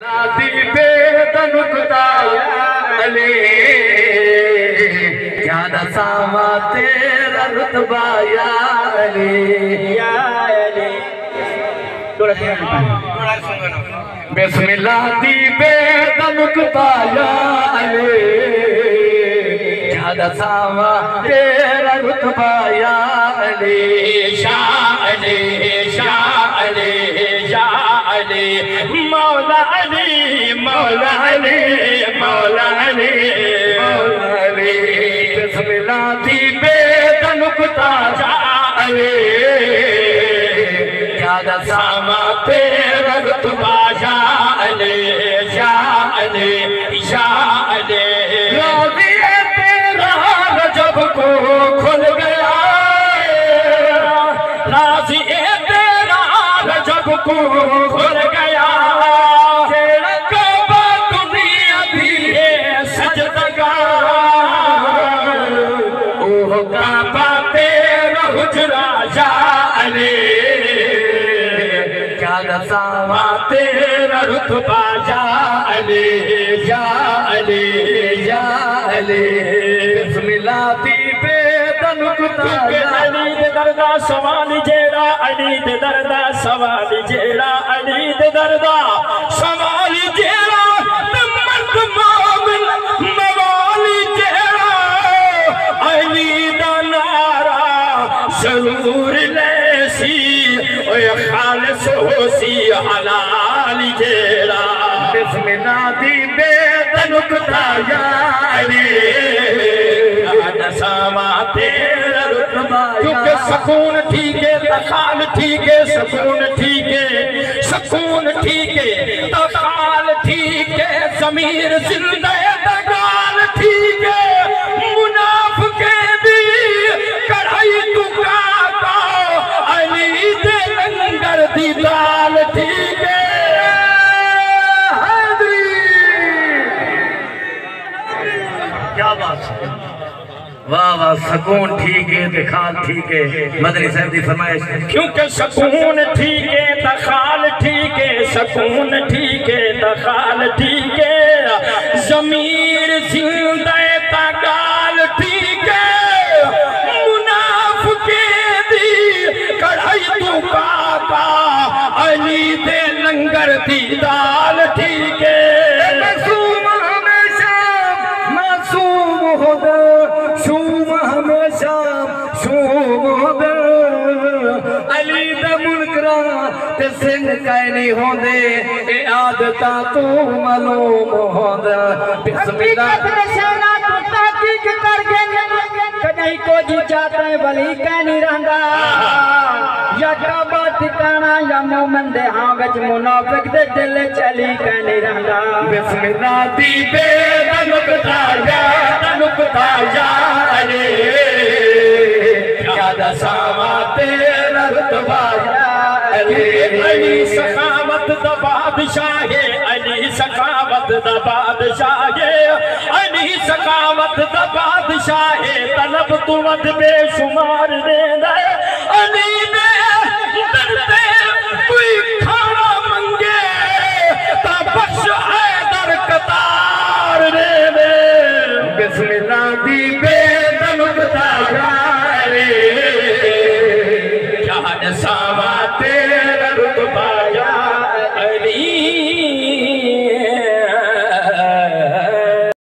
نادی بے دنکتا یا علی یاد ساما تیرا رتبہ یا علی یا علی بسم اللہ دی بے دنکتا یا علی یاد ساما تیرا رتبہ یا علی شاہ علی شاہ علی شاہ علی مولا علی مولا علی مولا علی مولا علی بسم اللہ دی بے دنکتا یا علی یاد ساما تیرا رتبہ یا علی یا علی یا علی راضی تیرا رجب کو کھل گیا راضی تیرا رجب کو کھل گیا تیرا کعبہ دنیا بھی ہے سجدگار اوہ کعبہ تیرا حجرہ یا علی ساما تیرا رتبہ یا علی یا علی یا علی بسم اللہ دی بے دنکتا یا علی دے دردہ سوالی جیڑا علی دے دردہ سوالی جیڑا علی دے دردہ سوالی جیڑا مرد مومن موالی جیڑا علی دا نعرہ ضرور لیسی اوہ خالص ہو سی حلال جیڑا بسم اللہ دی بے دنکتا یا علی یاد ساما تیرا رتبہ کیونکہ سکون ٹھیک ہے تخال ٹھیک ہے سکون ٹھیک ہے سکون ٹھیک ہے تخال ٹھیک ہے ضمیر زندہ تگال ٹھیک ہے منافقے بھی کڑھائی تو کاتا علی دے لنگر دی دال ٹھیک ہے حیدری کیا بات ہے واہ واہ سکون ٹھیک ہے دخال ٹھیک ہے مدنی صاحب دی فرمائش کیونکہ سکون ٹھیک ہے دخال ٹھیک ہے سکون ٹھیک ہے دخال ٹھیک ہے ضمیر زندہ تگال ٹھیک ہے منافقے دی کڑھائی تو کاتا علی دے لنگر دی دال ٹھیک ہے معصوم ہمیشہ معصوم ہو در شوم ہمیشہ شوم ہو در علی دے منکرہ تے سنگ کائے نہیں ہوں دے اے عادتہ تو معلوم ہوں در بسم اللہ تحقیق کر کے کدھائی کو جی چاہتا ہے ولی کہنی رہندا یا کعبہ ٹھکانا یا مومن دے ہاں وچ منافق دے دل چلی کہنی رہندا بسم اللہ دی بے دنکتا یا علی یاد ساما تیرا رتبہ یا علی علی سخاوت دا بادشاہ علی سخاوت دا بادشاہ علی سخاوت دا بادشاہ طلب تو ود بے شمار دے علی نے درتے کوئی